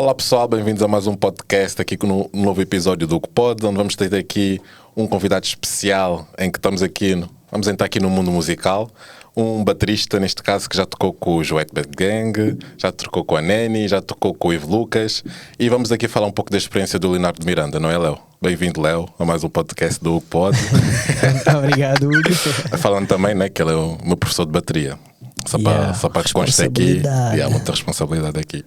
Olá pessoal, bem-vindos a mais um podcast aqui com um novo episódio do Pod, onde vamos ter aqui um convidado especial em que vamos entrar aqui no mundo musical. Um baterista, neste caso, que já tocou com o Joet Bad Gang, já tocou com a Neni, já tocou com o Ivo Lucas. E vamos aqui falar um pouco da experiência do Leonardo Miranda, não é, Léo? Bem-vindo, Léo, a mais um podcast do Pod. Obrigado, Hugo. Falando também, né, que ele é o meu professor de bateria. Só para que conste aqui. E há muita responsabilidade aqui.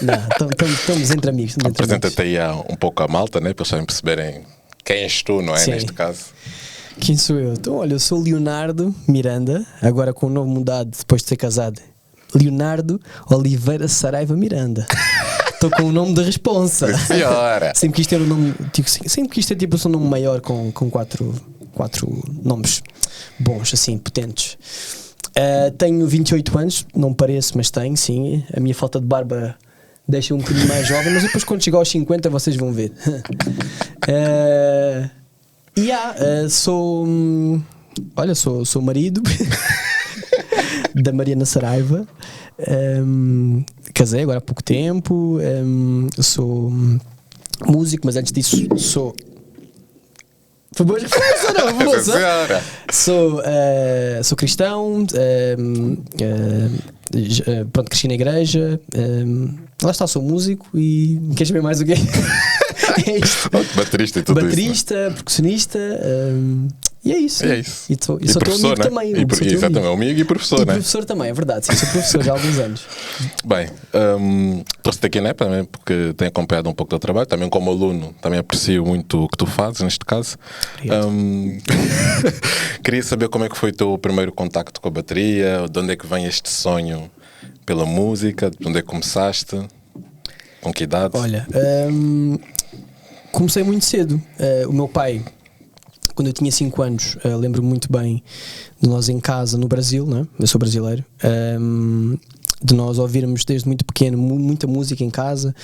Não, estamos entre amigos. Apresenta-te aí um pouco a malta, né, para eles também perceberem quem és tu, não é? Sim. Neste caso. Quem sou eu? Então, olha, eu sou Leonardo Miranda, agora com o nome mudado depois de ser casado. Leonardo Oliveira Saraiva Miranda. Estou com o nome da responsa. Senhora! Sempre quis ter um nome, sempre quis ter tipo um nome maior com quatro nomes bons, assim, potentes. Tenho 28 anos, não pareço, mas tenho, sim. A minha falta de barba deixa um bocadinho mais jovem, mas depois quando chegar aos 50 vocês vão ver. Sou marido da Mariana Saraiva. Casei agora há pouco tempo. Sou músico, mas antes disso sou. Sou cristão, pronto, cresci na igreja, lá está, sou músico e queres ver mais o quê? É isto. Baterista e tudo Baterista, isso, né? Percussionista, e é isso. É isso. E sou teu amigo, né? Também. Exatamente, amigo e professor, e né? professor também, é verdade, sim, sou professor já há alguns anos. Bem, trouxe-te aqui, né, também porque tenho acompanhado um pouco do teu trabalho, também como aluno, também aprecio muito o que tu fazes, neste caso. Queria saber como é que foi o teu primeiro contacto com a bateria, de onde é que vem este sonho pela música, de onde é que começaste, com que idade? Olha, comecei muito cedo. O meu pai, quando eu tinha 5 anos, lembro-me muito bem de nós em casa no Brasil, né? Eu sou brasileiro, de nós ouvirmos desde muito pequeno muita música em casa,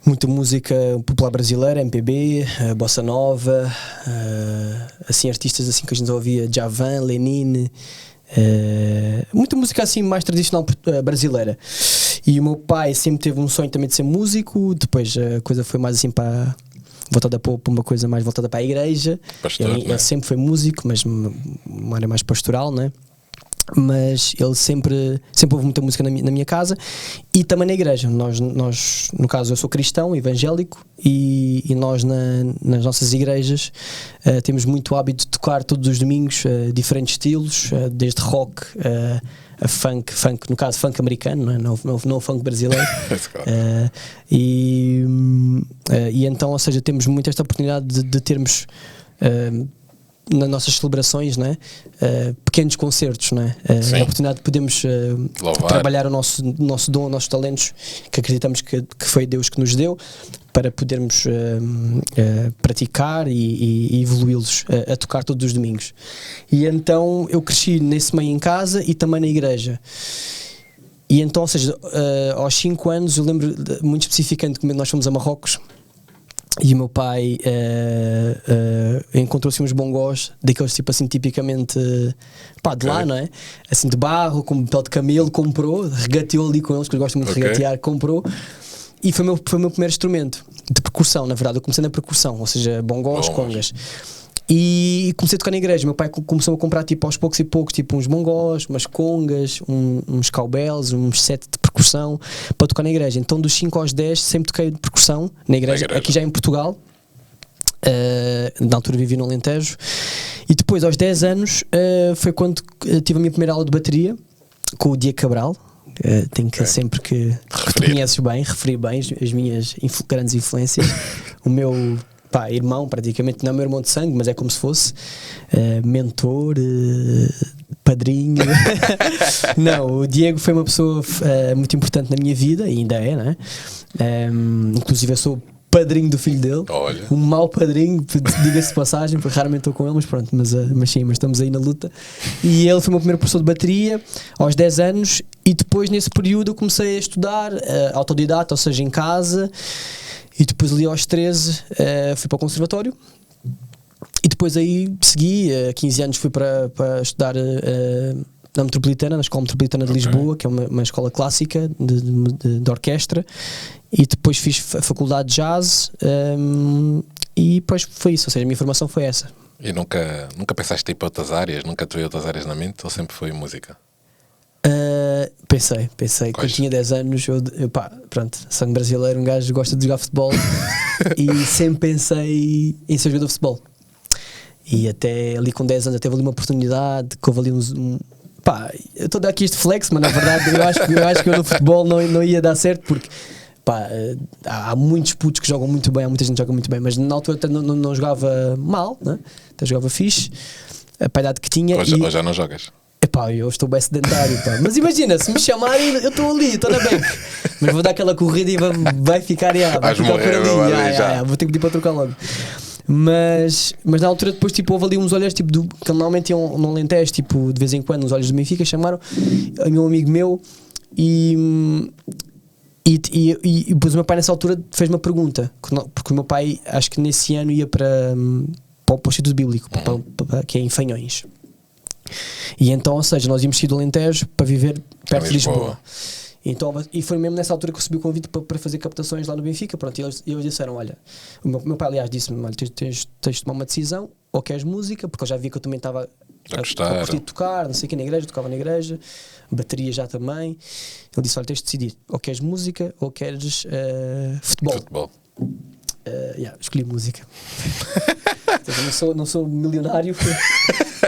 muita música popular brasileira, MPB, Bossa Nova, assim, artistas assim que a gente ouvia, Djavan, Lenine, muita música assim mais tradicional brasileira. E o meu pai sempre teve um sonho também de ser músico, depois a coisa foi mais assim voltada para uma coisa mais voltada para a igreja. Pastor, ele sempre foi músico, mas uma área mais pastoral, né? Mas ele sempre houve muita música na minha casa e também na igreja. Nós no caso, eu sou cristão, evangélico, e nós nas nossas igrejas temos muito hábito de tocar todos os domingos diferentes estilos, desde rock a funk, no caso funk americano, não funk brasileiro. E então, ou seja, temos muito esta oportunidade de termos nas nossas celebrações, né? Pequenos concertos, né? A oportunidade de podermos trabalhar o nosso dom, os nossos talentos, que acreditamos que foi Deus que nos deu, para podermos praticar e evoluí-los a tocar todos os domingos. E então eu cresci nesse meio em casa e também na igreja. E então, ou seja, aos 5 anos, eu lembro muito especificamente que nós fomos a Marrocos. E o meu pai encontrou-se uns bongós, daqueles tipo assim, tipicamente de lá, não é? Assim de barro, com pele de camelo, comprou, regateou ali com eles, que eu gosto muito de regatear, comprou. E foi o meu primeiro instrumento de percussão, na verdade. Eu comecei na percussão, ou seja, bongós, congas. E comecei a tocar na igreja. Meu pai começou a comprar tipo aos poucos e poucos, tipo uns bongós, umas congas, uns cowbells, uns sets de percussão para tocar na igreja. Então dos 5 aos 10 sempre toquei de percussão na igreja. Aqui já em Portugal. Na altura vivi no Alentejo. E depois aos 10 anos foi quando tive a minha primeira aula de bateria com o Diego Cabral. Tenho que sempre que tu conheces bem, referir bem as minhas grandes influências. O meu irmão, praticamente, não é meu irmão de sangue, mas é como se fosse mentor, padrinho. Não, o Diego foi uma pessoa muito importante na minha vida, e ainda é, né? Inclusive eu sou padrinho do filho dele. Olha. Um mau padrinho, diga-se de passagem, porque raramente estou com ele, mas pronto, mas estamos aí na luta. E ele foi o meu primeiro professor de bateria aos 10 anos, e depois nesse período eu comecei a estudar autodidata, ou seja, em casa. E depois ali aos 13 fui para o conservatório. E depois aí segui, 15 anos fui para estudar na Metropolitana, na Escola Metropolitana de Lisboa, que é uma escola clássica de orquestra, e depois fiz a faculdade de jazz, e depois foi isso, ou seja, a minha formação foi essa. E nunca pensaste em ir para outras áreas? Nunca te veio outras áreas na mente? Ou sempre foi música? Pensei. Quando tinha 10 anos, pronto, sangue brasileiro, um gajo gosta de jogar futebol e sempre pensei em ser jogador de futebol. E até ali com 10 anos teve ali uma oportunidade, que houve ali eu estou a dar aqui este flex, mas na verdade eu acho que eu no futebol não ia dar certo, porque há muitos putos que jogam muito bem, há muita gente que joga muito bem, mas na altura até não jogava mal, né? Até jogava fixe, a idade que tinha. Hoje já não jogas? Eu estou bem sedentário, mas imagina, se me chamarem, eu estou ali, estou na bank, mas vou dar aquela corrida e vai ficar por ali, vou ter que pedir para trocar logo. Mas na altura depois houve ali uns olheiros que normalmente iam no Alentejo, de vez em quando, uns olhos do Benfica, chamaram a meu amigo meu e depois o meu pai nessa altura fez uma pergunta, porque o meu pai acho que nesse ano ia para o Instituto Bíblico, que é em Fanhões. E então, ou seja, nós íamos sair do Alentejo para viver perto de Lisboa. Então, e foi mesmo nessa altura que eu recebi o convite para fazer captações lá no Benfica. Pronto, e eles disseram: olha, o meu pai, aliás, disse-me: olha, tens de tomar uma decisão, ou queres música, porque eu já vi que eu também estava a curtir de tocar, não sei o que, na igreja, tocava na igreja, bateria já também. Ele disse: olha, tens de decidir, ou queres música, ou queres futebol. Escolhi música. Não sou milionário,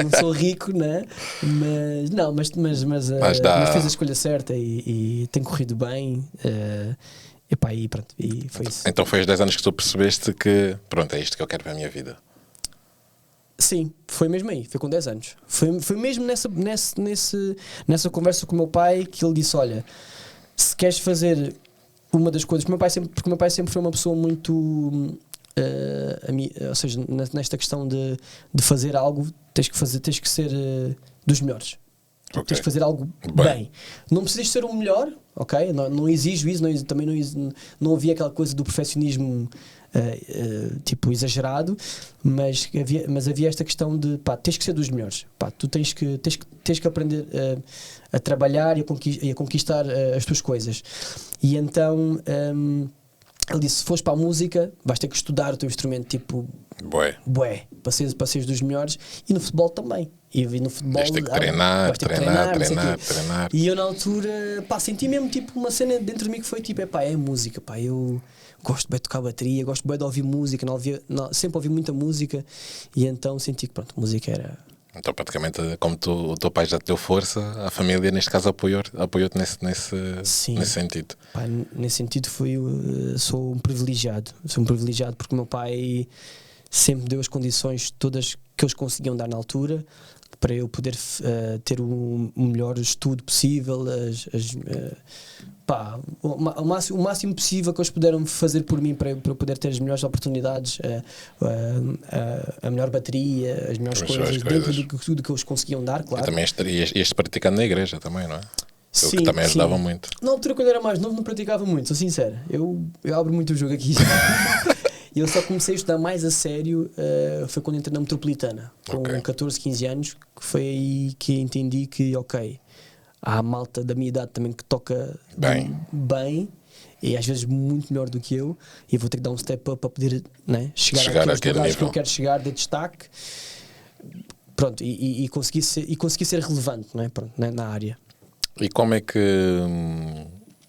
não sou rico, né? Mas fiz a escolha certa e tem corrido bem. E pronto, e foi isso. Então foi aos 10 anos que tu percebeste que pronto, é isto que eu quero para a minha vida. Sim, foi mesmo aí, foi com 10 anos. Foi mesmo nessa conversa com o meu pai que ele disse: olha, se queres fazer uma das coisas, porque o meu pai sempre foi uma pessoa muito ou seja, nesta questão de fazer algo, tens que ser dos melhores. Tens que fazer algo bem. Não precisas ser o melhor, ok? Não exijo isso, também não havia aquela coisa do perfeccionismo exagerado, mas havia esta questão de tens que ser dos melhores. Tu tens que aprender a trabalhar e a conquistar as tuas coisas. E então ele disse: se fores para a música, vais ter que estudar o teu instrumento para seres dos melhores, e no futebol também. E no futebol vais ter que treinar. E eu na altura senti mesmo uma cena dentro de mim que foi é música, eu gosto bem de tocar bateria, gosto bem de ouvir música, sempre ouvi muita música, e então senti que pronto, música era. Então praticamente como o teu pai já te deu força, a família neste caso apoiou-te nesse sentido. Nesse sentido sou um privilegiado porque o meu pai sempre deu as condições todas que eles conseguiam dar na altura para eu poder ter o melhor estudo possível, o máximo possível que eles puderam fazer por mim para eu poder ter as melhores oportunidades, a melhor bateria, as melhores coisas dentro de tudo que eles conseguiam dar, claro. E também ias praticando na igreja também, não é? Sim, que também ajudava muito. Na altura, quando eu era mais novo, não praticava muito, sou sincero. Eu abro muito o jogo aqui. E eu só comecei a estudar mais a sério foi quando entrei na Metropolitana, com 14, 15 anos, que foi aí que entendi que, há a malta da minha idade também que toca bem e às vezes muito melhor do que eu, e vou ter que dar um step up para poder chegar àquele lugares que eu quero chegar de destaque. Pronto, e conseguir ser relevante, não é? Pronto, na área. E como é que...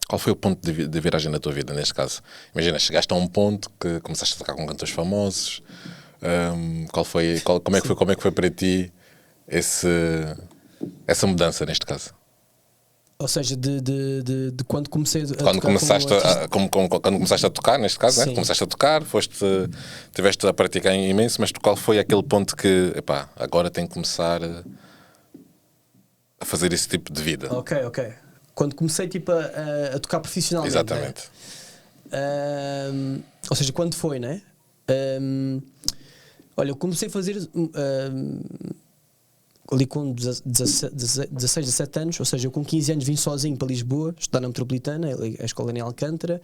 Qual foi o ponto de viragem na tua vida, neste caso? Imagina, chegaste a um ponto que começaste a tocar com cantores famosos. Como é que foi para ti essa mudança, neste caso? Ou seja, de quando comecei a quando começaste a tocar, neste caso, né? Começaste a tocar, tiveste a praticar imenso, mas qual foi aquele ponto que, agora tenho que começar a fazer esse tipo de vida? Ok. Quando comecei a tocar profissionalmente. Exatamente. Ou seja, quando foi, né? Olha, eu comecei a fazer ali com 16, 17 anos, ou seja, eu com 15 anos vim sozinho para Lisboa, estudar na Metropolitana, a escola em Alcântara,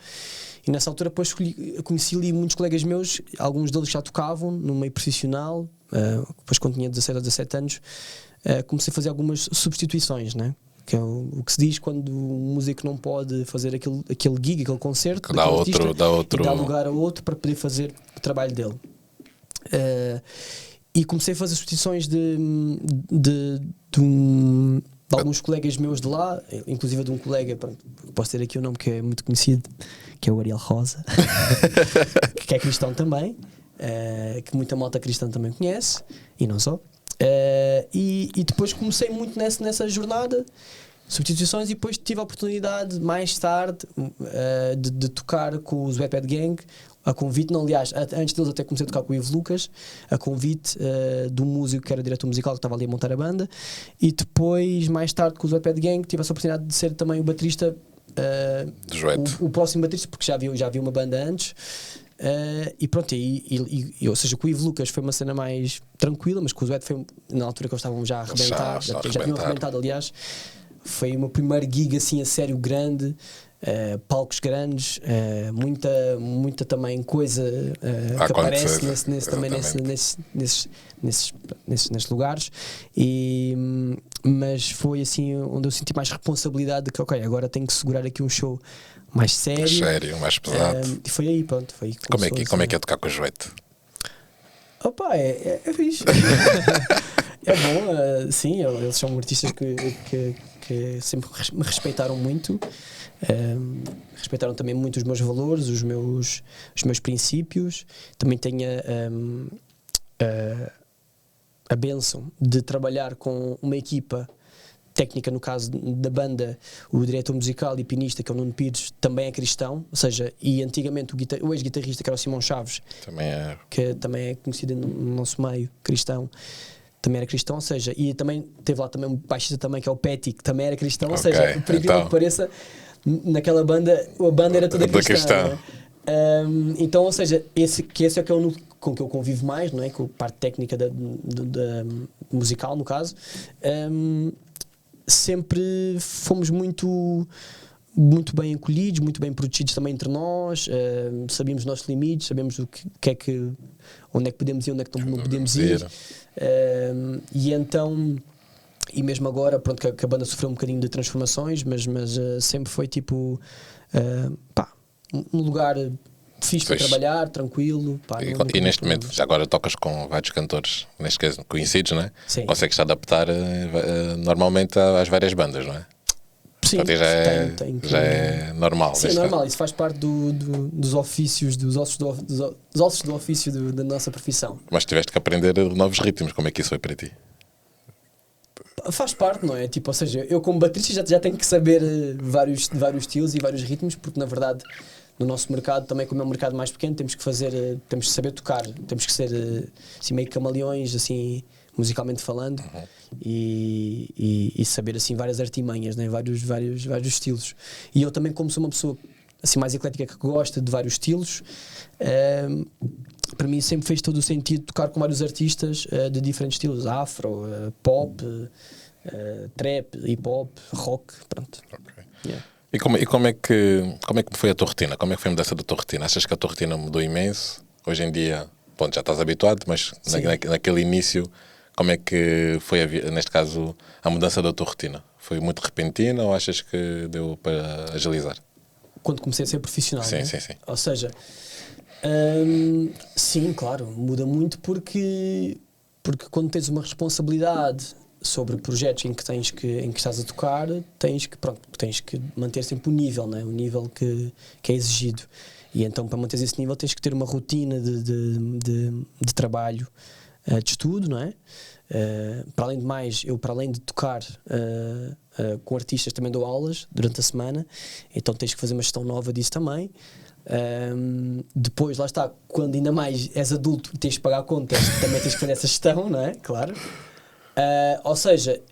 e nessa altura depois conheci ali muitos colegas meus, alguns deles já tocavam no meio profissional, depois quando tinha 16 ou 17 anos, comecei a fazer algumas substituições, né? Que é o que se diz quando um músico não pode fazer aquele gig, aquele concerto, que dá outro... e dá lugar a outro para poder fazer o trabalho dele. E comecei a fazer substituições de alguns colegas meus de lá, inclusive de um colega, posso ter aqui o nome que é muito conhecido, que é o Ariel Rosa, que é cristão também, que muita malta cristã também conhece, e não só. E depois comecei muito nessa jornada, substituições, e depois tive a oportunidade mais tarde de tocar com os Wet Bad Gang, a convite, não, aliás, antes deles até comecei a tocar com o Ivo Lucas, a convite de um músico que era diretor musical, que estava ali a montar a banda, e depois, mais tarde, com os Wet Bad Gang, tive essa oportunidade de ser também o baterista, o próximo baterista, porque já havia uma banda antes. E pronto, ou seja, com o Ivo Lucas foi uma cena mais tranquila, mas com o Zuete foi na altura que eles estavam já a arrebentar, já tinham arrebentado, aliás. Foi o meu primeiro gig assim a sério grande, palcos grandes, muita também coisa que aparece nesses lugares, mas foi assim onde eu senti mais responsabilidade de que ok, agora tenho que segurar aqui um show mais sério, mais pesado. E foi aí, pronto. Foi como é que é tocar com o Joete? Opa, é fixe. É bom, sim, eles são artistas que sempre me respeitaram muito, respeitaram também muito os meus valores, os meus princípios. Também tenho a bênção de trabalhar com uma equipa técnica, no caso da banda, o diretor musical e pianista, que é o Nuno Pires, também é cristão, ou seja, e antigamente o ex-guitarrista, que era o Simão Chaves, que também é conhecido no nosso meio, cristão, também era cristão, ou seja, e também teve lá também um baixista também, que é o Petty, que também era cristão, ou seja, por incrível que pareça, naquela banda, a banda era toda cristã. Então, ou seja, esse é que é o núcleo com que eu convivo mais, não é? Com a parte técnica da musical, no caso. Sempre fomos muito bem acolhidos, muito bem protegidos também entre nós, sabíamos os nossos limites, sabíamos onde é que podemos ir, onde é que não podemos ir. E então, e mesmo agora, pronto, que a banda sofreu um bocadinho de transformações, mas sempre foi tipo um lugar fixe para trabalhar, tranquilo. E neste momento, já agora tocas com vários cantores, neste caso conhecidos, não é? Sim. Consegues adaptar normalmente às várias bandas, não é? Sim, já é normal. Sim, é normal, isso faz parte dos ofícios, dos ossos do ofício da nossa profissão. Mas tiveste que aprender novos ritmos, como é que isso foi para ti? Faz parte, não é? Tipo, ou seja, eu como baterista já tenho que saber vários estilos e vários ritmos, porque na verdade no nosso mercado, também como é um mercado mais pequeno, temos que saber tocar, temos que ser assim, meio camaleões, assim, musicalmente falando, e saber assim várias artimanhas, né? vários estilos. E eu também, como sou uma pessoa assim mais eclética, que gosta de vários estilos, para mim sempre fez todo o sentido tocar com vários artistas de diferentes estilos, afro, pop, trap, hip hop, rock, pronto. Okay. Yeah. E como é que foi a tua rotina? Como é que foi a mudança da tua rotina? Achas que a tua rotina mudou imenso? Hoje em dia, já estás habituado, mas naquele início, como é que foi, neste caso, a mudança da tua rotina? Foi muito repentina ou achas que deu para agilizar? Quando comecei a ser profissional, sim, né? Sim. Ou seja, sim, claro, muda muito porque quando tens uma responsabilidade sobre projetos em que estás a tocar, tens que manter sempre o nível, né? O nível que é exigido. E então, para manter esse nível, tens que ter uma rotina de trabalho, de estudo, não é? Para além de mais, para além de tocar com artistas, também dou aulas durante a semana, então tens que fazer uma gestão nova disso também. Depois, lá está, quando ainda mais és adulto e tens que pagar contas, também tens que fazer essa gestão, não é? Claro. Ou seja,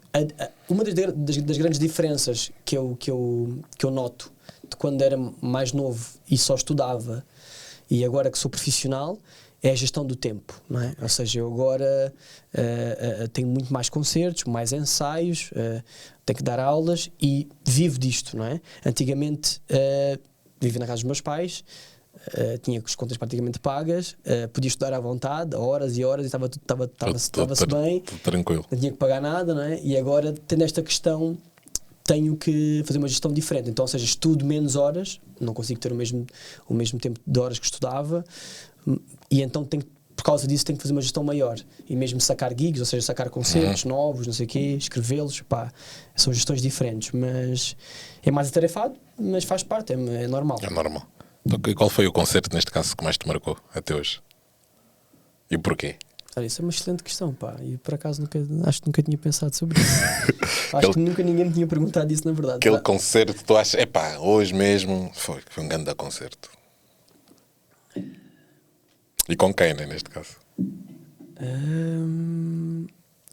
uma das grandes diferenças que eu noto de quando era mais novo e só estudava e agora que sou profissional é a gestão do tempo, não é? Ou seja, eu agora tenho muito mais concertos, mais ensaios, tenho que dar aulas e vivo disto, não é? Antigamente vivi na casa dos meus pais, tinha as contas praticamente pagas, podia estudar à vontade, horas e horas, e estava-se bem, tudo tranquilo. não tinha que pagar nada, não é? E agora, tendo esta questão, tenho que fazer uma gestão diferente. Então, ou seja, estudo menos horas, não consigo ter o mesmo tempo de horas que estudava, e então por causa disso tenho que fazer uma gestão maior. E mesmo sacar gigs, ou seja, sacar concertos novos, não sei o quê, escrevê-los, pá, são gestões diferentes. Mas é mais atarefado, mas faz parte, é normal. É normal. Então, qual foi o concerto, neste caso, que mais te marcou até hoje? E porquê? Olha, isso é uma excelente questão, pá. E por acaso acho que nunca tinha pensado sobre isso. Acho que nunca ninguém me tinha perguntado isso, na verdade. Aquele concerto que tu achas, epá, hoje mesmo foi um grande concerto. E com quem, né, neste caso?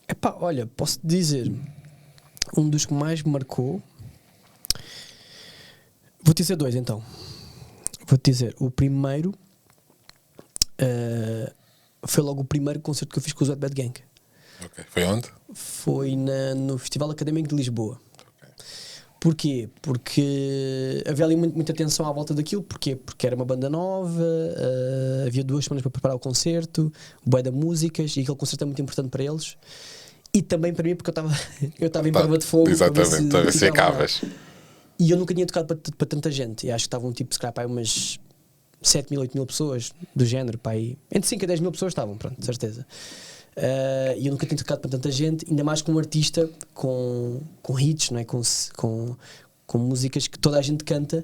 Epá, olha, posso dizer, um dos que mais me marcou. Vou-te dizer dois, então. Vou-te dizer, o primeiro foi logo o primeiro concerto que eu fiz com os Wet Bad Gang. Okay. Foi onde? Foi no Festival Académico de Lisboa. Okay. Porquê? Porque havia ali muita tensão à volta daquilo. Porquê? Porque era uma banda nova, havia 2 semanas para preparar o concerto, bué de músicas, e aquele concerto é muito importante para eles. E também para mim, porque eu estava em prova de fogo. Exatamente, para ver se acabas. E eu nunca tinha tocado para tanta gente. E acho que estavam tipo, se calhar, para umas 7 mil, 8 mil pessoas do género. Para aí. Entre 5 a 10 mil pessoas estavam, pronto, de certeza. E eu nunca tinha tocado para tanta gente, ainda mais com um artista com hits, não é? com músicas que toda a gente canta.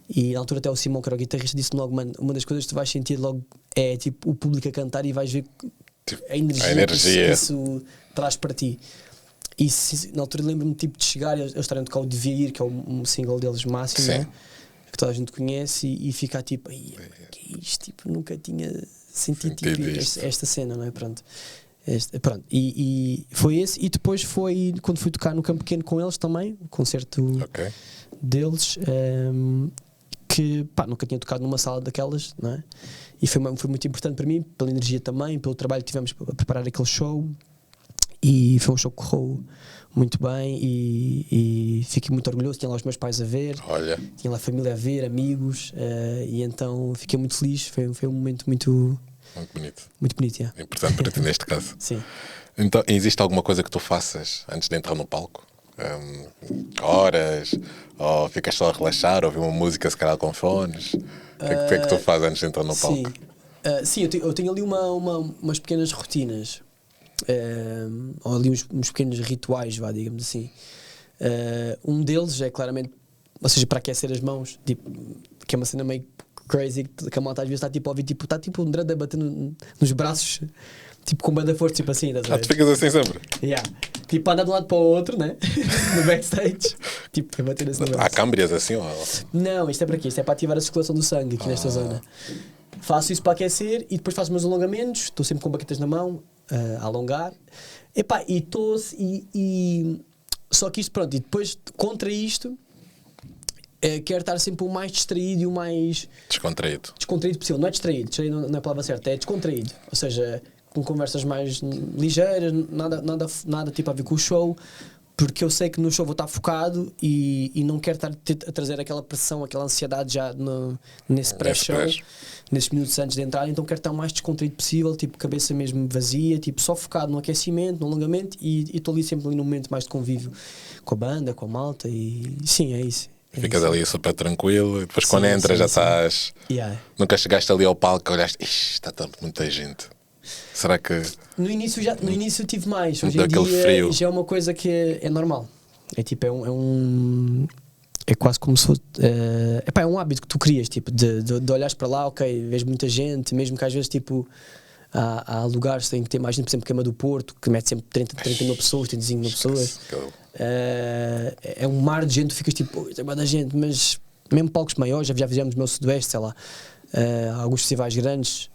E na altura até o Simão, que era o guitarrista, disse-me logo: mano, uma das coisas que tu vais sentir logo é tipo o público a cantar, e vais ver a energia. Que isso traz para ti. E na altura lembro-me tipo de chegar e eles estarem a tocar o Devia Ir, que é um single deles máximo, né? Que toda a gente conhece, e ficar tipo, que é isto? Tipo, nunca tinha sentido tipo, esta cena, não é? Pronto. E foi esse. E depois foi quando fui tocar no Campo Pequeno com eles também, um concerto deles, que pá, nunca tinha tocado numa sala daquelas, não é? E foi muito importante para mim, pela energia também, pelo trabalho que tivemos a preparar aquele show. E foi um show que correu muito bem, e fiquei muito orgulhoso. Tinha lá os meus pais a ver, tinha lá a família a ver, amigos, e então fiquei muito feliz. Foi um momento muito bonito. Muito bonito, yeah. Importante para ti neste caso. Sim. Então, existe alguma coisa que tu faças antes de entrar no palco? Horas? Ou ficas só a relaxar, ouvir uma música, se calhar com fones? O que é que tu fazes antes de entrar no palco? Sim, eu tenho ali umas pequenas rotinas. Ou ali uns pequenos rituais, digamos assim. Um deles é claramente, ou seja, para aquecer as mãos, tipo, que é uma cena meio crazy, que a malta às vezes está tipo a ouvir, tipo, está tipo um drone a bater nos braços, tipo com banda forte, tipo assim. Tu ficas assim sempre? Tipo a andar de um lado para o outro, né? No backstage, tipo a bater assim. Há câmbrias assim? Não, isto é para quê? Isto é para ativar a circulação do sangue aqui nesta zona. Faço isso para aquecer, e depois faço meus alongamentos. Estou sempre com baquetas na mão, a alongar. Epá, e estou. Só que isto, pronto, e depois contra isto, quero estar sempre o mais distraído e o mais descontraído possível. Não é distraído não é a palavra certa, é descontraído. Ou seja, com conversas mais ligeiras, nada tipo a ver com o show, porque eu sei que no show vou estar focado, e não quero estar a trazer aquela pressão, aquela ansiedade já nesse pré-show, nesses minutos antes de entrar. Então quero estar o mais descontraído possível, tipo cabeça mesmo vazia, tipo só focado no aquecimento, no alongamento, e estou ali sempre num momento mais de convívio com a banda, com a malta, e sim, é isso. Ficas ali super tranquilo, e depois quando entras já estás... Nunca chegaste ali ao palco e olhaste, está muita gente. Será que... No início tive mais. Hoje em dia frio. Já é uma coisa que é normal. É tipo, é quase como se fosse... é um hábito que tu crias, tipo, de olhares para lá, ok, vês muita gente, mesmo que às vezes, tipo, há lugares que têm que ter mais gente, por exemplo, Cama do Porto, que mete sempre 30 mil pessoas, 35 mil pessoas. É um mar de gente, tu ficas tipo, tem muita gente, mas mesmo palcos maiores, já fizemos no meu Sudoeste, sei lá, alguns festivais grandes,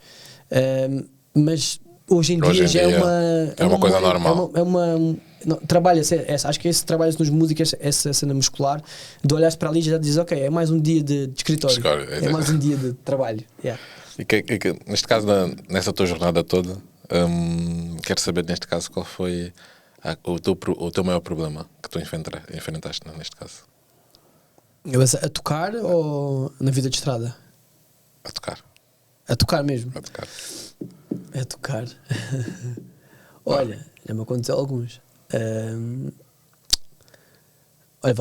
mas hoje em dia já é uma coisa normal. Acho que esse trabalha-se nos músicos, essa cena muscular, de olhares para ali e já dizes, ok, é mais um dia de escritório, é mais um dia de trabalho. E neste caso, nessa tua jornada toda, quero saber neste caso qual foi o teu maior problema que tu enfrentaste neste caso. A tocar ou na vida de estrada? A tocar. A tocar mesmo. A tocar. A tocar. Olha, já me aconteceu alguns. Olha,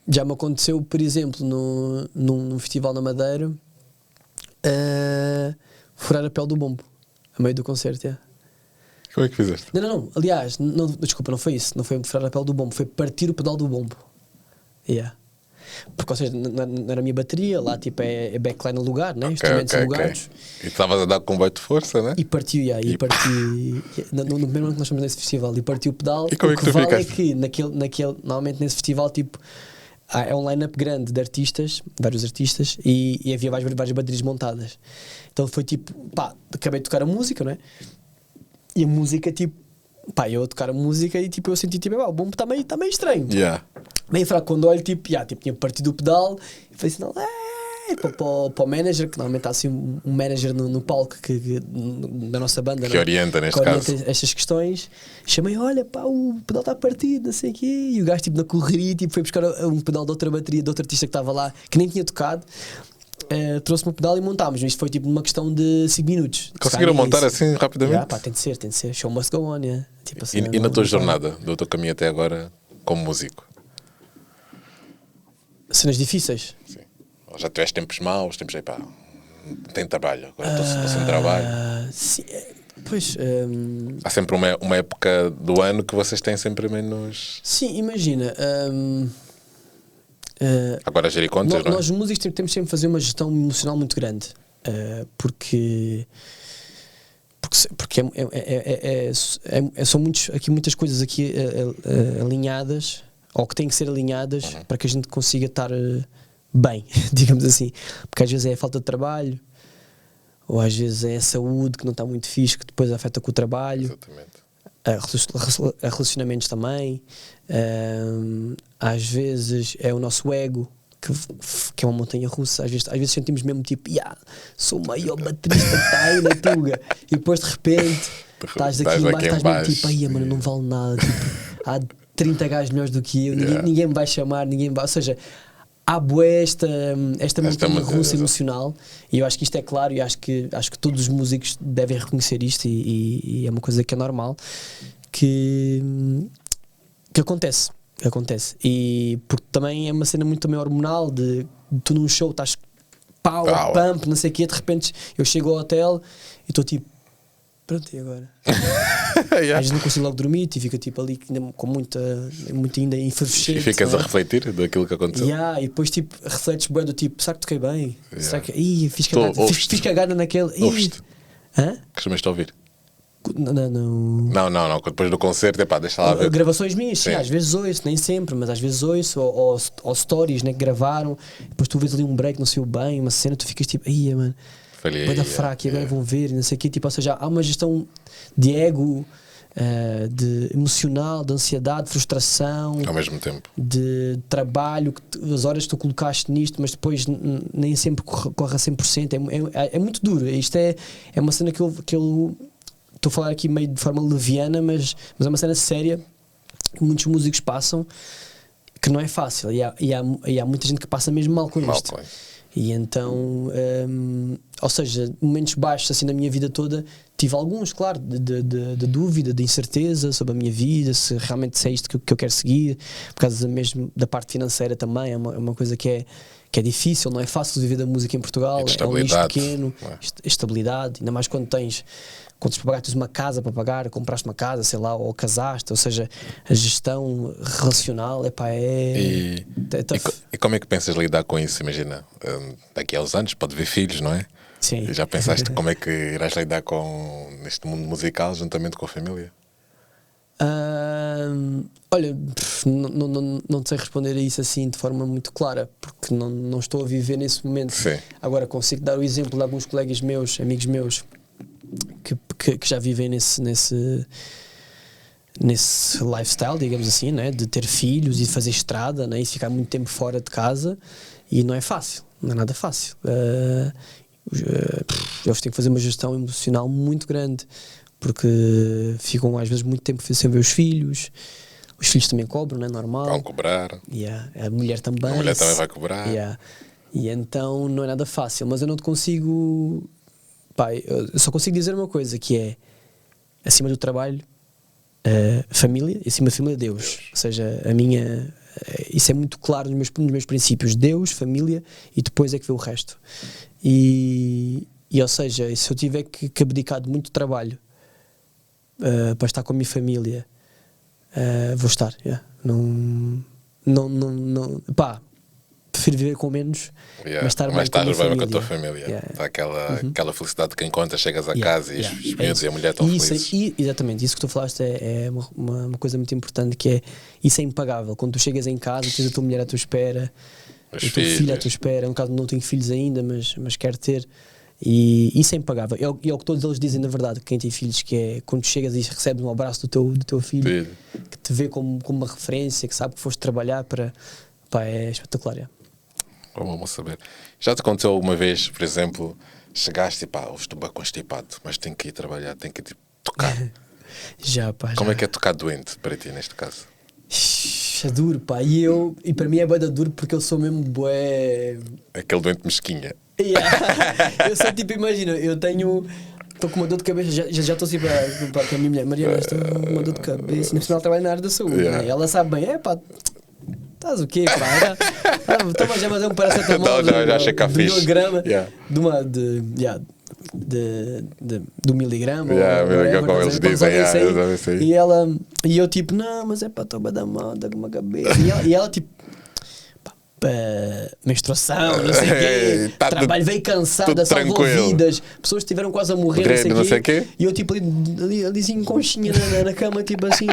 já me aconteceu, por exemplo, num festival na Madeira, furar a pele do bombo, a meio do concerto. Yeah. Como é que fizeste? Não. Aliás, desculpa, não foi isso. Não foi furar a pele do bombo, foi partir o pedal do bombo. Yeah. Porque, ou seja, não era a minha bateria, lá tipo é backline no lugar, né? Instrumentos alugados. E estavas a dar comboio de força, né? E partiu, e partiu. No primeiro ano que nós fomos nesse festival, e partiu o pedal. E como é que tu vale ficaste? É que normalmente nesse festival, tipo, é um line-up grande de artistas, vários artistas, e havia várias baterias montadas. Então foi tipo, pá, acabei de tocar a música, não é? E a música, tipo, pá, eu a tocar a música e tipo, eu senti, tipo, o bombo está meio estranho. Yeah. Meio fraco, quando olho, tipo, tinha partido o pedal e falei assim, para o manager, que normalmente há assim um manager no palco da nossa banda, Que orienta neste caso estas questões. Chamei, olha, pá, o pedal está partido, não sei o quê. E o gajo, tipo, na correria, tipo, foi buscar um pedal de outra bateria, de outro artista que estava lá, que nem tinha tocado. Trouxe-me o pedal e montámos. Isto foi tipo uma questão de 5 minutos. Conseguiram montar assim rapidamente? Pá, tem de ser. Show must go on, yeah. Tipo assim, E na tua jornada, do teu caminho até agora, como músico? Cenas difíceis? Sim. Já tiveste tempos maus, tempos aí, pá, não tenho trabalho, agora estou sem trabalho. Sim, pois. Há sempre uma época do ano que vocês têm sempre menos. Sim, imagina. Agora a gerir contas, não é? Nós músicos temos sempre de fazer uma gestão emocional muito grande. Porque são muitas coisas aqui alinhadas, ou que têm que ser alinhadas para que a gente consiga estar bem, digamos assim. Porque às vezes é a falta de trabalho, ou às vezes é a saúde que não está muito fixe, que depois afeta com o trabalho. Exatamente. Relacionamentos também. Às vezes é o nosso ego, que é uma montanha russa. Às vezes sentimos mesmo tipo, sou o maior baterista que está aí na Tuga, e depois de repente estás aqui embaixo, mesmo tipo, mano, não vale nada, tipo, há 30 gajos melhores do que eu, ninguém me vai chamar, ou seja, há bué esta montanha russa emocional, e eu acho que isto é claro, e acho que todos os músicos devem reconhecer isto, e é uma coisa que é normal, que acontece, e porque também é uma cena muito também hormonal, de tu num show estás pump, não sei o quê, de repente eu chego ao hotel e estou tipo, pronto, e agora? Às vezes não consigo logo dormir e fica tipo ali com muita ainda efervescente. E ficas a refletir daquilo que aconteceu. E depois tipo refletes bem do tipo, será que toquei bem? Será que fiz cagada naquele? Ouviste? Hã? Costumaste ouvir? Não. Depois do concerto, deixa lá ver. Gravações minhas, sim, às vezes ouço, nem sempre, mas às vezes ouço, ou stories, né, que gravaram, depois tu vês ali um break, não sei o bem, uma cena, tu ficas tipo, mano, vai dar fraco, e agora vão ver, não sei o quê, tipo, ou seja, há uma gestão de ego, de emocional, de ansiedade, de frustração, ao mesmo tempo, de trabalho, as horas que tu colocaste nisto, mas depois nem sempre corre a 100%, é muito duro. Isto é uma cena que eu estou a falar aqui meio de forma leviana, mas é uma cena séria que muitos músicos passam, que não é fácil, e há muita gente que passa mesmo mal com isto. E então, ou seja, momentos baixos assim na minha vida toda, tive alguns, claro, de dúvida, de incerteza sobre a minha vida, se realmente é isto que eu quero seguir, por causa mesmo da parte financeira também, é uma coisa que é difícil, não é fácil viver da música em Portugal, é um nicho pequeno, estabilidade, ainda mais quando tens pagar, tens uma casa para pagar, compraste uma casa, sei lá, ou casaste, ou seja, a gestão relacional, E como é que pensas lidar com isso? Imagina, daqui a uns anos pode ver filhos, não é? Sim. E já pensaste como é que irás lidar com este mundo musical juntamente com a família? Olha, não sei responder a isso assim de forma muito clara, porque não estou a viver nesse momento. Sim. Agora consigo dar o exemplo de alguns colegas meus, amigos meus, que já vivem nesse lifestyle, digamos assim, né? De ter filhos e de fazer estrada, né? E de ficar muito tempo fora de casa, e não é fácil, não é nada fácil. Eles têm que fazer uma gestão emocional muito grande, porque ficam às vezes muito tempo sem ver os filhos também cobram, não é normal? Vão cobrar. A mulher também. A mulher também vai cobrar. E então não é nada fácil, mas eu não te consigo. Pá, eu só consigo dizer uma coisa, que é acima do trabalho, família, e acima da família, Deus. Ou seja, a minha. Isso é muito claro nos meus princípios: Deus, família, e depois é que vê o resto. E ou seja, se eu tiver que abdicar de muito trabalho para estar com a minha família, vou estar. Yeah. Não. Pá, prefiro viver com menos, mas estar bem com a minha família. Com a tua família. Tá aquela felicidade de quem conta, chegas a casa e os miúdos e a mulher estão felizes. Exatamente, isso que tu falaste é uma coisa muito importante, que é, isso é impagável. Quando tu chegas em casa, tens a tua mulher à tua espera, o teu filho à tua espera. No caso, não tenho filhos ainda, mas quero ter. E isso é impagável. É o que todos eles dizem, na verdade, quem tem filhos, que é quando chegas e recebes um abraço do teu filho, que te vê como uma referência, que sabe que foste trabalhar para... Pá, é espetacular. É. Vamos saber. Já te aconteceu alguma vez, por exemplo, chegaste e pá, estou bem constipado, mas tenho que ir trabalhar, tenho que ir tocar. Já, pá. Como é que é tocar doente para ti, neste caso? É duro, pá. E para mim é bué da duro, porque eu sou mesmo bué... Aquele doente mesquinha. Eu só tipo, imagina, estou com uma dor de cabeça, já estou assim para a minha mulher, Mariana, estou com uma dor de cabeça, no final trabalho na área da saúde, né? Ela sabe bem, pá, estás o quê, pá? Toma já mais um paracetamol de 1 grama, do miligrama, como eles dizem, e eu tipo, não, mas é para tomar da mão, dá uma cabeça, e ela tipo, menstruação, não sei o quê, trabalho, veio cansada, salvou vidas, pessoas estiveram quase a morrer, não sei o quê, e eu tipo ali assim, conchinha na cama, tipo assim,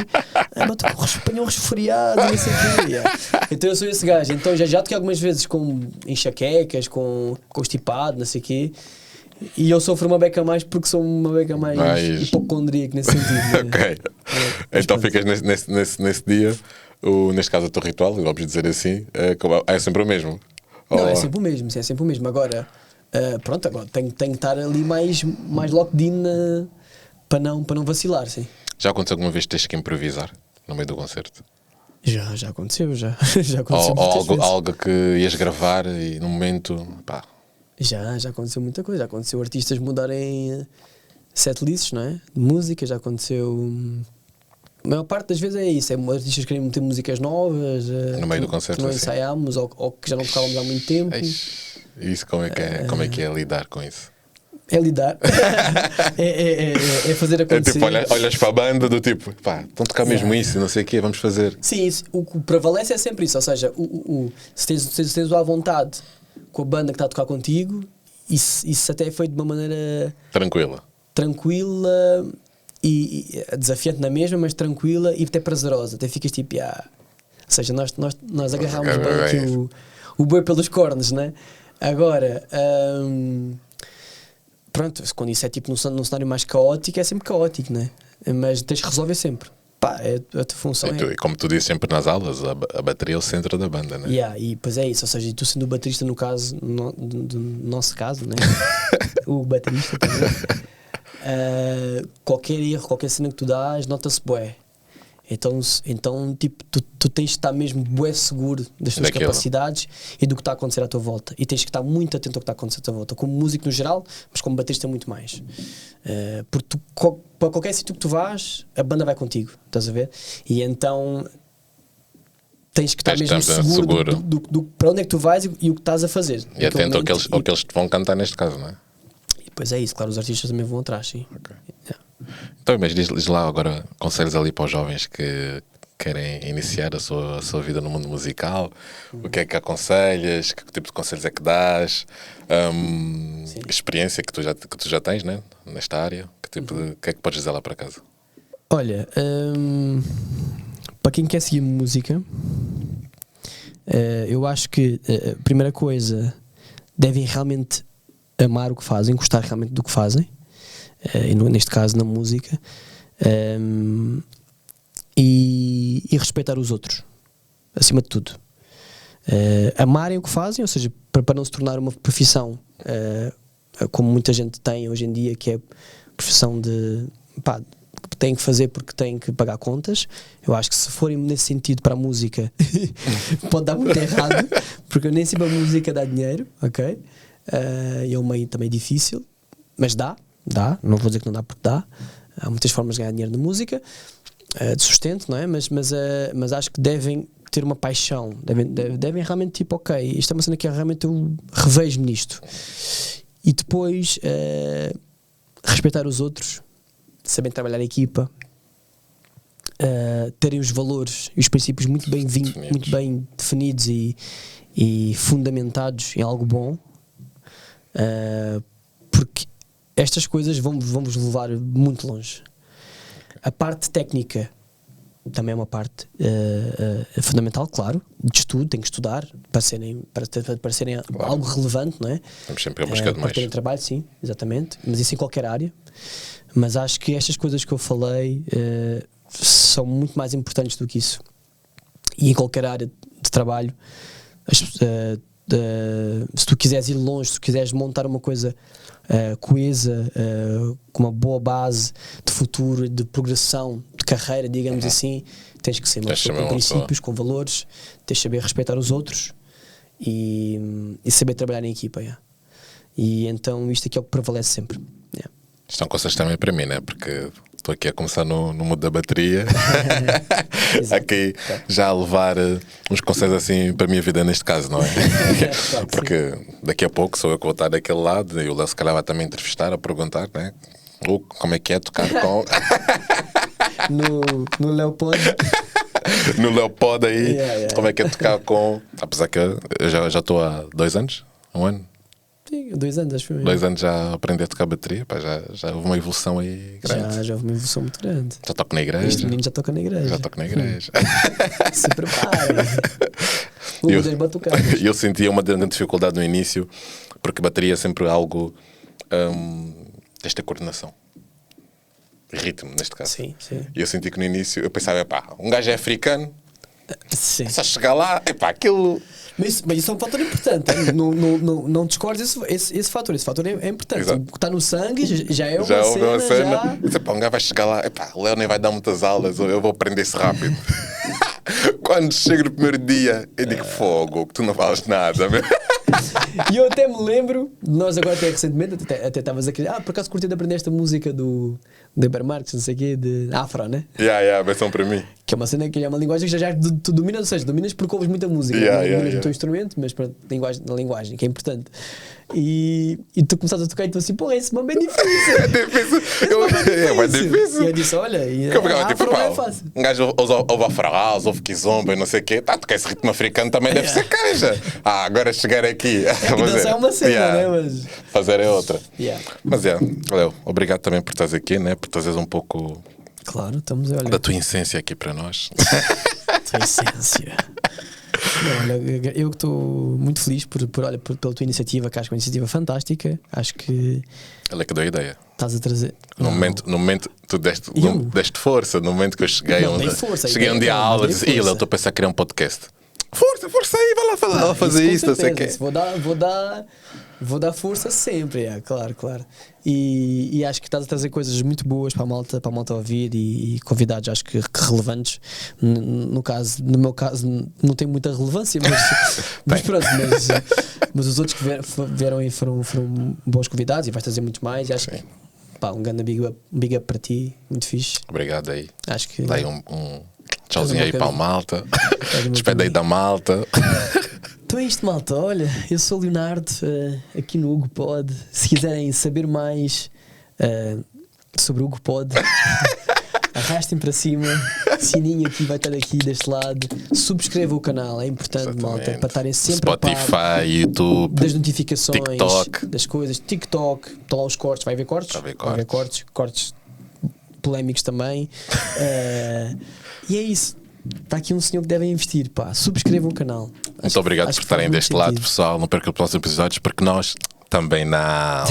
apanhou um resfriado, não sei o quê. Então eu sou esse gajo. Então já toquei algumas vezes com enxaquecas, com constipado, não sei o quê, e eu sofro uma beca mais porque sou uma beca mais hipocondríaco nesse sentido. Ok. Então ficas nesse dia. Neste caso, o teu ritual, vamos dizer assim, é sempre o mesmo? Não, é sempre o mesmo, é sempre o mesmo. Agora, pronto, agora tenho que estar ali mais locked in para não vacilar, sim. Já aconteceu alguma vez que tens que improvisar no meio do concerto? Já aconteceu, já aconteceu. Algo que ias gravar e no momento, pá... Já aconteceu muita coisa. Já aconteceu artistas mudarem setlists, não é? De música, já aconteceu... A maior parte das vezes é isso, artistas querem meter músicas novas no meio do concerto, que não ensaiámos ou que já não tocávamos há muito tempo. Isso como é que é lidar com isso? É lidar. é fazer acontecer. É tipo, olhas para a banda do tipo, pá, estão a tocar mesmo isso, não sei o quê, vamos fazer. Sim, isso, o que prevalece é sempre isso, ou seja, se tens à vontade com a banda que está a tocar contigo, isso até é feito de uma maneira tranquila e desafiante na mesma, mas tranquila e até prazerosa. Até ficas tipo, ou seja, nós agarrámos bem aqui o boi pelos cornos, né? Agora, pronto, quando isso é tipo num cenário mais caótico, é sempre caótico, né? Mas tens que resolver sempre. Pá, a tua função e como tu dizes sempre nas aulas, a bateria é o centro da banda, né? E depois é isso, ou seja, tu sendo o baterista no caso, do nosso caso, né? O baterista também. Qualquer erro, qualquer cena que tu dás, nota-se bué. Então tipo, tu tens de estar mesmo bué seguro das tuas capacidades e do que está a acontecer à tua volta. E tens que estar muito atento ao que está a acontecer à tua volta, como músico no geral, mas como baterista muito mais. Porque para qualquer sítio que tu vás, a banda vai contigo, estás a ver? E então tens que estar mesmo seguro do para onde é que tu vais e o que estás a fazer. E atento ao que eles te vão cantar neste caso, não é? Pois é isso, claro, os artistas também vão atrás, sim. Okay. Então, mas diz lá agora conselhos ali para os jovens que querem iniciar a sua vida no mundo musical. O que é que aconselhas? Que tipo de conselhos é que dás? Experiência que tu já tens, né? Nesta área. Que é que podes dizer lá para casa? Olha, para quem quer seguir música, eu acho que a primeira coisa, devem realmente amar o que fazem, gostar realmente do que fazem, e neste caso na música, e respeitar os outros, acima de tudo. Amarem o que fazem, ou seja, para não se tornar uma profissão como muita gente tem hoje em dia, que é profissão têm que fazer porque têm que pagar contas. Eu acho que se forem nesse sentido para a música pode dar muito errado, porque nem sempre a música dá dinheiro, ok? E é um meio também difícil, mas dá, não vou dizer que não dá, porque dá. Há muitas formas de ganhar dinheiro na música, de sustento, não é? Mas acho que devem ter uma paixão, devem realmente tipo, ok, isto é uma cena que realmente eu revejo-me nisto. E depois respeitar os outros, saber trabalhar a equipa, terem os valores e os princípios muito bem definidos e fundamentados em algo bom, porque estas coisas vão-vos levar muito longe. A parte técnica também é uma parte fundamental, claro, de estudo, tem que estudar para serem claro, algo relevante, não é? Estamos sempre a buscar de mais. Para terem trabalho, sim, exatamente, mas isso em qualquer área. Mas acho que estas coisas que eu falei são muito mais importantes do que isso. E em qualquer área de trabalho, se tu quiseres ir longe, se tu quiseres montar uma coisa coesa, com uma boa base de futuro, de progressão, de carreira, digamos assim, tens que ser uma pessoa com princípios, com valores, tens de saber respeitar os outros e saber trabalhar em equipa. E então isto aqui é o que prevalece sempre. Isto são coisas também para mim, né? Porque estou aqui a começar no mundo da bateria aqui já a levar uns conselhos assim para a minha vida neste caso, não é? Porque daqui a pouco sou eu que vou estar daquele lado e o Léo se calhar vai também entrevistar, a perguntar, né? Como é que é tocar com no Leopoldo. No Leopoldo aí, como é que é tocar com, apesar que eu já estou há 2 anos, 1 ano. Sim, 2 anos, acho que 2 anos já aprendi a tocar bateria, pá, já houve uma evolução aí grande. Já houve uma evolução muito grande. Já toco na igreja. Este menino já toca na igreja. Já toco na igreja. Se prepara. Eu sentia uma grande dificuldade no início, porque bateria é sempre algo desta coordenação. Ritmo, neste caso. Sim. E eu senti que no início, eu pensava, um gajo é africano, sim, só chegar lá, aquilo... Mas isso é um fator importante, não discordes esse fator. Esse fator é importante. Exato. Está no sangue, já é uma cena. Um gajo vai chegar lá, o Léo nem vai dar muitas aulas, eu vou aprender isso rápido. Quando chego no primeiro dia, eu digo, fogo, que tu não falas nada. E eu até me lembro, nós agora até recentemente, até estavas a querer, por acaso curti de aprender esta música do Ibermarx, não sei o quê, de Afro, né? Versão para mim. Que é uma cena que é uma linguagem que já tu dominas, ou seja, dominas porque ouves muita música, dominas o teu instrumento, mas pronto, na linguagem, que é importante. E tu começaste a tocar e tu assim, esse mambo é difícil. É difícil. É difícil. E eu disse, olha, Afro não é fácil. Um gajo ouve Afro-House, ouve Kizomba e não sei o quê, tocar esse ritmo africano também deve ser canja. Agora chegar aqui dançar é uma cena, né? Mas... fazer é outra. Mas Léo, obrigado também por estares aqui, né? Por trazeres um pouco... Claro, estamos a olhar. Da tua essência aqui para nós. Tua essência. Não, olha, eu que estou muito feliz pela tua iniciativa, que acho que é uma iniciativa fantástica. Acho que. Ela é que deu a ideia. Estás a trazer. No momento tu deste força. No momento que eu cheguei cheguei um dia à aula e disse: Léo, estou a pensar em criar um podcast. Força aí, vai lá fazer isso, não sei o quê. Vou dar força sempre, claro. E acho que estás a trazer coisas muito boas para a malta ouvir e convidados, acho que relevantes. No meu caso, não tem muita relevância, mas pronto. Mas os outros que vieram aí foram bons convidados e vais trazer muito mais. E acho que um grande big up para ti, muito fixe. Obrigado aí. Acho que. Dá aí um tchauzinho aí para a malta. Despede aí da malta. Então é isto, malta. Olha, eu sou o Leonardo, aqui no Hugo Pod. Se quiserem saber mais sobre o Hugo Pod, arrastem para cima. Sininho aqui vai estar aqui deste lado. Subscrevam o canal, é importante, malta, para estarem sempre Spotify, a par YouTube, das notificações, TikTok. Das coisas. TikTok, estão lá os cortes. Vai haver cortes? Vai haver cortes polémicos também. E é isso. Está aqui um senhor que devem investir, subscrevam o canal. Muito obrigado por estarem deste lado, pessoal. Não percam os próximos episódios, porque nós também não.